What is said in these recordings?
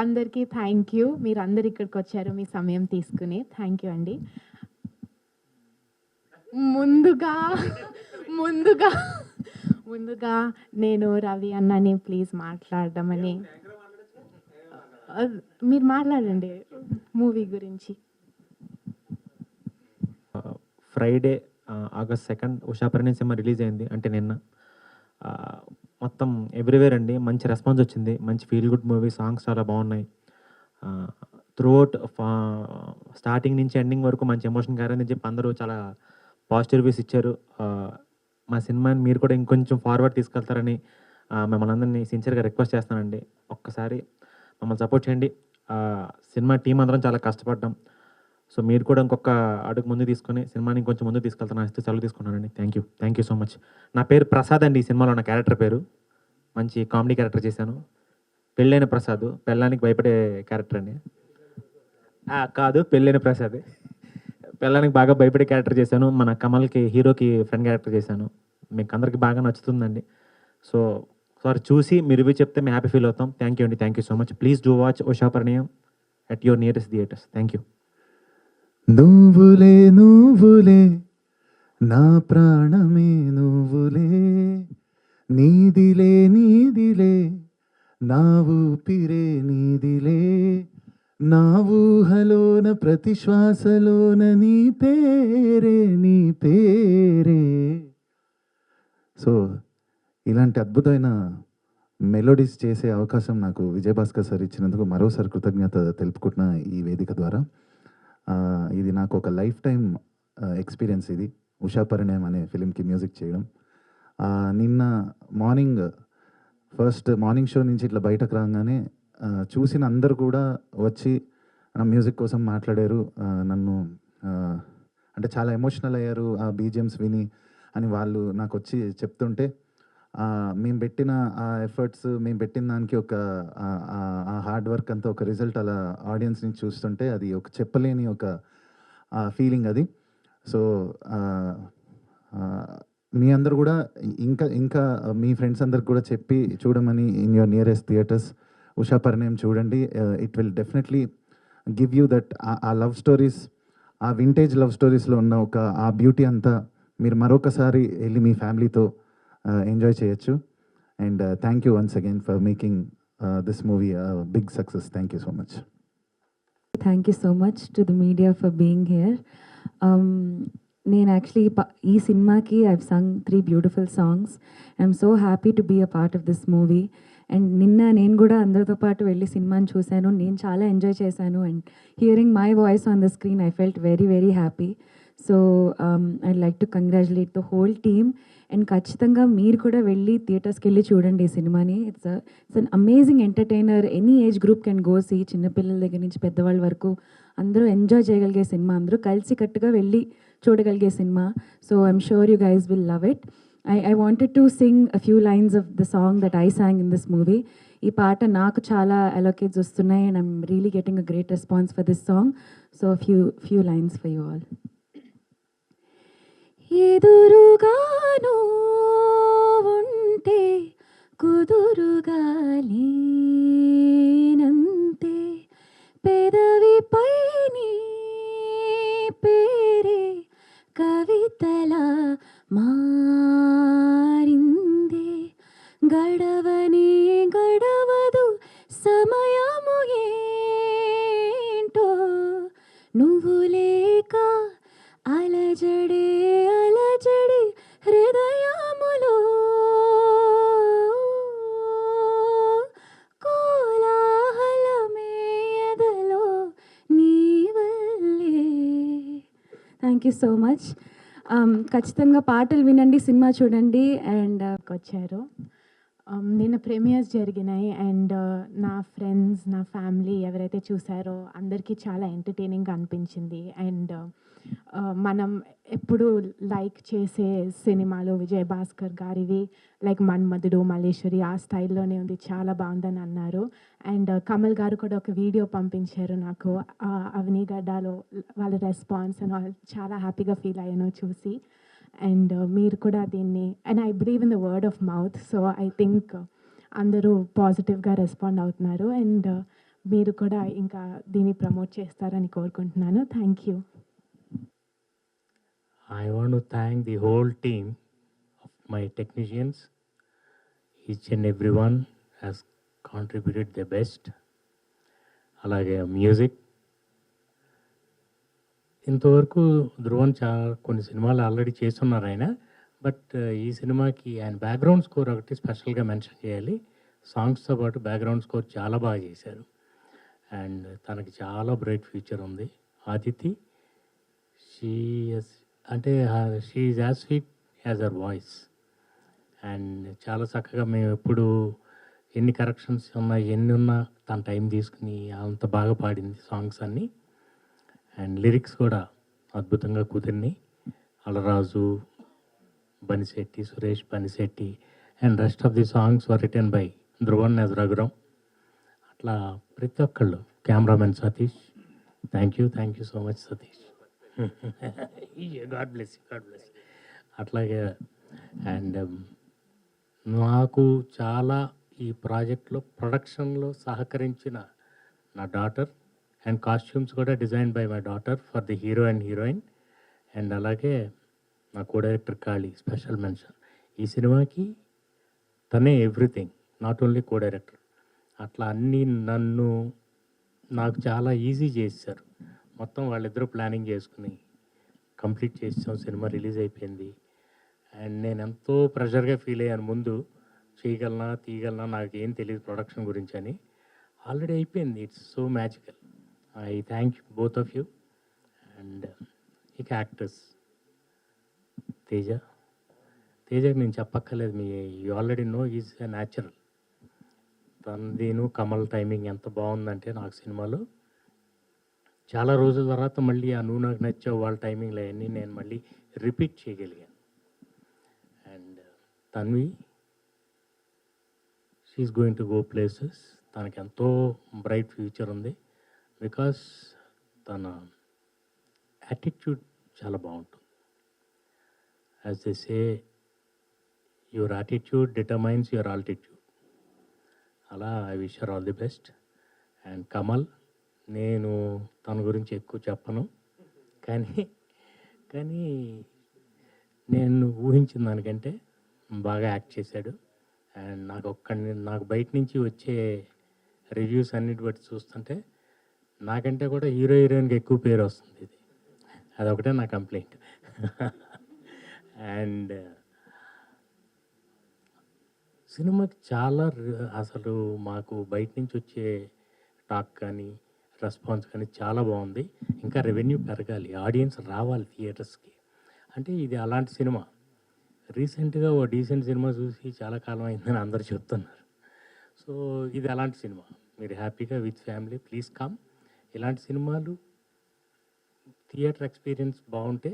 అందరికీ thank you. మీరందరూ ఇక్కడికొచ్చారు మీ సమయం తీసుకుని. థ్యాంక్ యూ అండి. ముందుగా ముందుగా ముందుగా నేను రవి అన్నని ప్లీజ్ మాట్లాడమని మీరు మాట్లాడండి మూవీ గురించి. Friday August 2 Usha Parinayam cinema release అయింది. అంటే నిన్న మొత్తం ఎవ్రీవేర్ అండి మంచి రెస్పాన్స్ వచ్చింది. మంచి ఫీల్ గుడ్ మూవీ. సాంగ్స్ చాలా బాగున్నాయి. త్రూఅవుట్ స్టార్టింగ్ నుంచి ఎండింగ్ వరకు మంచి ఎమోషన్ క్యారీ చెప్పి అందరూ చాలా పాజిటివ్ రివ్యూస్ ఇచ్చారు. మా సినిమాని మీరు కూడా ఇంకొంచెం ఫార్వర్డ్ తీసుకెళ్తారని మిమ్మల్ని అందరినీ సిన్సియర్గా రిక్వెస్ట్ చేస్తానండి. ఒక్కసారి మమ్మల్ని సపోర్ట్ చేయండి. సినిమా టీం అందరం చాలా కష్టపడ్డాం. సో మీరు కూడా ఇంకొక అడుగు ముందు తీసుకొని సినిమాని ఇంకొంచెం ముందు తీసుకెళ్తాను ఇస్తే సెలవు తీసుకున్నానండి. Thank you so much. నా పేరు ప్రసాద్ అండి. ఈ సినిమాలో నా క్యారెక్టర్ పేరు. మంచి కామెడీ క్యారెక్టర్ చేశాను. పెళ్ళైన ప్రసాద్, పెళ్ళానికి భయపడే క్యారెక్టర్ అండి. కాదు, పెళ్ళైన ప్రసాద్. పెళ్ళానికి బాగా భయపడే క్యారెక్టర్ చేశాను. మన కమల్కి హీరోకి ఫ్రెండ్ క్యారెక్టర్ చేశాను. మీకు అందరికి బాగా నచ్చుతుందండి. సో సార్ చూసి మీరు రివ్యూ చెప్తే మేము హ్యాపీ ఫీల్ అవుతాం. థ్యాంక్ యూ అండి. Thank you so much. Please do watch Usha Parinayam at your nearest theatres. Thank you. నువ్వులే నువ్వులే నా ప్రాణమే నువ్వులే, నీదిలే నీదిలే నా ఊపిరే నీదిలే, నా ఊహలోన ప్రతి శ్వాసలోన నీ పేరే నీ పేరే. సో ఇలాంటి అద్భుతమైన మెలోడీస్ చేసే అవకాశం నాకు విజయభాస్కర్ సార్ ఇచ్చినందుకు మరోసారి కృతజ్ఞత తెలుపుకుంటున్న ఈ వేదిక ద్వారా. ఇది నాకు ఒక లైఫ్ టైం ఎక్స్పీరియన్స్. ఇది ఉషాపరిణయం అనే ఫిలింకి మ్యూజిక్ చేయడం. నిన్న ఫస్ట్ మార్నింగ్ షో నుంచి ఇట్లా బయటకు రాగానే చూసిన అందరు కూడా వచ్చి నా మ్యూజిక్ కోసం మాట్లాడారు. నన్ను అంటే చాలా ఎమోషనల్ అయ్యారు ఆ బీజిఎమ్స్ విని అని వాళ్ళు నాకు వచ్చి చెప్తుంటే, మేము పెట్టిన ఆ ఎఫర్ట్స్, మేము పెట్టిన దానికి ఒక ఆ హార్డ్ వర్క్ అంతా ఒక రిజల్ట్ అలా ఆడియన్స్ని చూస్తుంటే అది ఒక చెప్పలేని ఒక ఫీలింగ్ అది. సో మీ అందరు కూడా ఇంకా మీ ఫ్రెండ్స్ అందరికి కూడా చెప్పి చూడమని in your nearest theatres Usha Parinayam చూడండి. It will definitely give you that ఆ లవ్ స్టోరీస్, ఆ వింటేజ్ లవ్ స్టోరీస్లో ఉన్న ఒక ఆ బ్యూటీ అంతా మీరు మరొకసారి వెళ్ళి మీ ఫ్యామిలీతో ఎంజాయ్ చేయొచ్చు. And thank you once again for making this movie big success. Thank you so much. Thank you so much to the media for being here. నేను యాక్చువల్లీ ఈ సినిమాకి I've sung 3 beautiful songs. I'm so happy to be a part of this movie. And నిన్న నేను కూడా అందరితో పాటు వెళ్ళి సినిమాని చూశాను. నేను చాలా ఎంజాయ్ చేశాను. And hearing my voice on the screen I felt very very happy. So I like to congratulate the whole team. And ఖచ్చితంగా మీరు కూడా వెళ్ళి థియేటర్స్కి వెళ్ళి చూడండి ఈ సినిమాని. It's an amazing entertainer. Any age group can go see. చిన్నపిల్లల దగ్గర నుంచి పెద్దవాళ్ళ వరకు అందరూ ఎంజాయ్ చేయగలిగే సినిమా. అందరూ కలిసి కట్టుగా వెళ్ళి చూడగలిగే cinema. So I'm sure you guys will love it. I wanted to sing a few lines of the song that I sang in this movie. ఈ పాట నాకు చాలా అలోకేట్స్ వస్తున్నాయి and I'm really getting a great response for this song. So a few lines for you all. ఎదురుగాను ఉంటే కుదురుగా లేనంతే, పెదవిపై నీ పేరే కవితలా మారిందే, గడవని గడవదు సమయము ఏంటో, నువ్వు లేక అలజడే అలజడి హృదయములో, కోలాహలమే ఎదలో నీ వల్లే. Thank you so much. ఖచ్చితంగా పాటలు వినండి, సినిమా చూడండి. అండ్ వచ్చారు. నిన్న ప్రీమియర్స్ జరిగినాయి అండ్ నా ఫ్రెండ్స్, నా ఫ్యామిలీ ఎవరైతే చూసారో అందరికీ చాలా ఎంటర్టైనింగ్గా అనిపించింది. అండ్ మనం ఎప్పుడు లైక్ చేసే సినిమాలు విజయభాస్కర్ గారివి లైక్ మన్మధుడు, మల్లేశ్వరి ఆ స్టైల్లోనే ఉంది, చాలా బాగుందని అన్నారు. అండ్ కమల్ గారు కూడా ఒక వీడియో పంపించారు నాకు అవనీగడ్డలో వాళ్ళ రెస్పాన్స్ అండ్ చాలా హ్యాపీగా ఫీల్ అయ్యాను చూసి. అండ్ మీరు కూడా దీన్ని and I believe in the word of mouth. So I think అందరూ పాజిటివ్గా రెస్పాండ్ అవుతున్నారు. అండ్ మీరు కూడా ఇంకా దీన్ని ప్రమోట్ చేస్తారని కోరుకుంటున్నాను. Thank you. I want to thank the whole team of my technicians. Each and everyone has contributed their best. అలాగే మ్యూజిక్ ఇంతవరకు ధ్రువన్ కొన్ని సినిమాలు ఆల్రెడీ చేస్తున్నారు ఆయన. బట్ ఈ సినిమాకి ఆయన బ్యాక్గ్రౌండ్ స్కోర్ ఒకటి స్పెషల్గా మెన్షన్ చేయాలి. సాంగ్స్తో పాటు బ్యాక్గ్రౌండ్ స్కోర్ చాలా బాగా చేశారు. అండ్ తనకి చాలా బ్రైట్ ఫ్యూచర్ ఉంది. ఆదితి అంటే she is as sweet as her voice. And చాలా చక్కగా మేము ఎప్పుడు ఎన్ని కరెక్షన్స్ ఉన్నా ఎన్ని ఉన్నా తన టైం తీసుకుని అంత బాగా పాడింది సాంగ్స్ అన్నీ. అండ్ లిరిక్స్ కూడా అద్భుతంగా కుదిరినాయి. Alaraju Banisetti, Suresh Banisetti and rest of the songs were written by Dhruvan as Raghuram. అట్లా ప్రతి ఒక్కళ్ళు, cameraman Satish, thank you so much Satish. God bless అట్లాగే. అండ్ నాకు చాలా ఈ ప్రాజెక్ట్లో ప్రొడక్షన్లో సహకరించిన నా డాటర్ అండ్ కాస్ట్యూమ్స్ కూడా design by my daughter for the hero and heroine. And అలాగే నా co director Kali, special mention. ఈ సినిమాకి తనే everything, not only co director. అట్లా అన్నీ నాకు చాలా ఈజీ చేశారు. మొత్తం వాళ్ళిద్దరూ ప్లానింగ్ చేసుకుని కంప్లీట్ చేసాం. సినిమా రిలీజ్ అయిపోయింది. అండ్ నేను ఎంతో ప్రెషర్గా ఫీల్ అయ్యాను. ముందు తీయగలనా నాకు ఏం తెలియదు ప్రొడక్షన్ గురించి అని. ఆల్రెడీ అయిపోయింది. It's so magical. I thank you both of you. And ఇక యాక్టర్స్ తేజకి నేను చెప్పక్కర్లేదు. You already know is a natural. తనదీను కమల్ టైమింగ్ ఎంత బాగుందంటే నాకు సినిమాలో చాలా రోజుల తర్వాత మళ్ళీ ఆ నువ్వు నాకు నచ్చావు వాళ్ళ టైమింగ్లో అవన్నీ నేను మళ్ళీ రిపీట్ చేయగలిగాను. And Tanvi, she is going to go places. తనకి ఎంతో బ్రైట్ ఫ్యూచర్ ఉంది. బికాస్ తన యాటిట్యూడ్ చాలా బాగుంటుంది. As they say, your attitude determines your altitude. అలా I wish her all the best. And Kamal, నేను తన గురించి ఎక్కువ చెప్పను, కానీ నేను ఊహించిన దానికంటే బాగా యాక్ట్ చేశాడు. అండ్ నాకు బయట నుంచి వచ్చే రివ్యూస్ అన్నిటి బట్టి చూస్తుంటే నాకంటే కూడా హీరోయిన్కి ఎక్కువ పేరు వస్తుంది. ఇది అదొకటే నా కంప్లైంట్. అండ్ సినిమాకి చాలా అసలు మాకు బయట నుంచి వచ్చే టాక్ కానీ రెస్పాన్స్ కానీ చాలా బాగుంది. ఇంకా రెవెన్యూ పెరగాలి, ఆడియన్స్ రావాలి థియేటర్స్కి. అంటే ఇది అలాంటి సినిమా. రీసెంట్గా ఓ డీసెంట్ సినిమా చూసి చాలా కాలం అయిందని అందరూ చెప్తున్నారు. సో ఇది అలాంటి సినిమా. మీరు హ్యాపీగా విత్ ఫ్యామిలీ ప్లీజ్ కమ్. ఇలాంటి సినిమాలు థియేటర్ ఎక్స్పీరియన్స్ బాగుంటే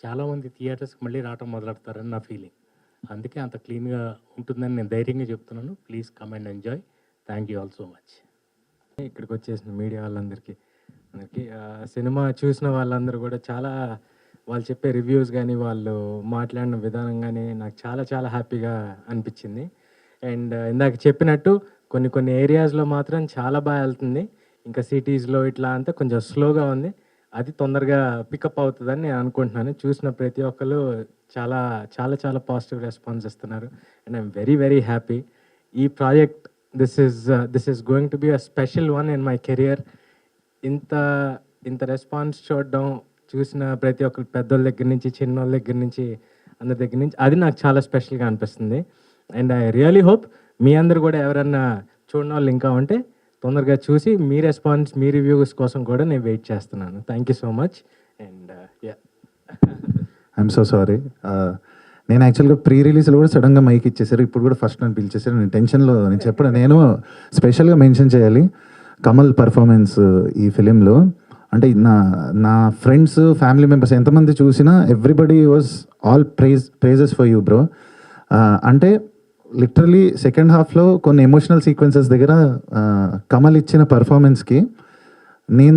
చాలామంది థియేటర్స్కి మళ్ళీ రావటం మొదలెడతారని నా ఫీలింగ్. అందుకే అంత క్లీన్గా ఉంటుందని నేను ధైర్యంగా చెప్తున్నాను. Please come and enjoy. Thank you all so much. ఇక్కడికి వచ్చేసిన మీడియా వాళ్ళందరికీ సినిమా చూసిన వాళ్ళందరూ కూడా వాళ్ళు చెప్పే రివ్యూస్ కానీ వాళ్ళు మాట్లాడిన విధానం కానీ నాకు చాలా హ్యాపీగా అనిపించింది. అండ్ ఇందాక చెప్పినట్టు కొన్ని ఏరియాస్లో మాత్రం చాలా బాగా వెళ్తుంది. ఇంకా సిటీస్లో ఇట్లా అంతా కొంచెం స్లోగా ఉంది. అది తొందరగా పికప్ అవుతుందని నేను అనుకుంటున్నాను. చూసిన ప్రతి ఒక్కరు చాలా పాజిటివ్ రెస్పాన్స్ ఇస్తున్నారు. And I'm very happy. ఈ project this is going to be a special one in my career. ఇంత రెస్పాన్స్ చూసిన ప్రతి ఒక్కరు, పెద్దోళ్ళ దగ్గర నుంచి చిన్నోళ్ళ దగ్గర నుంచి అందరి దగ్గర నుంచి, అది నాకు చాలా స్పెషల్గా అనిపిస్తుంది. అండ్ ఐ రియలీ హోప్ మీ అందరు కూడా ఎవరన్నా చూడని వాళ్ళు ఇంకా ఉంటే తొందరగా చూసి మీ రెస్పాన్స్, మీ రివ్యూస్ కోసం కూడా నేను వెయిట్ చేస్తున్నాను. Thank you so much. And I'm so sorry. నేను యాక్చువల్గా ప్రీ రిలీజ్లో కూడా సడన్గా మైక్ ఇచ్చేసారు. ఇప్పుడు కూడా ఫస్ట్ నన్ను పిలిచేసారు. నేను టెన్షన్లో నేను స్పెషల్గా మెన్షన్ చేయాలి కమల్ పర్ఫార్మెన్స్ ఈ ఫిలింలో. అంటే నా ఫ్రెండ్స్, ఫ్యామిలీ మెంబర్స్ ఎంతమంది చూసినా everybody was all praises for you bro. అంటే లిటరలీ సెకండ్ హాఫ్లో కొన్ని ఎమోషనల్ సీక్వెన్సెస్ దగ్గర కమల్ ఇచ్చిన పర్ఫార్మెన్స్కి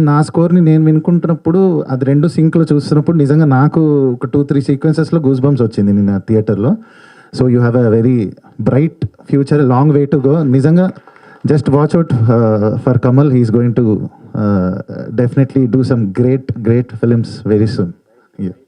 నా స్కోర్ని నేను వినుకుంటున్నప్పుడు అది రెండు సింక్లో చూస్తున్నప్పుడు నిజంగా నాకు ఒక 2-3 సీక్వెన్సెస్లో గూస్ బంప్స్ వచ్చింది నిన్న థియేటర్లో. So you have a very bright future, long way to go. నిజంగా just watch out for Kamal. He's going to definitely do some great films very soon. Yeah.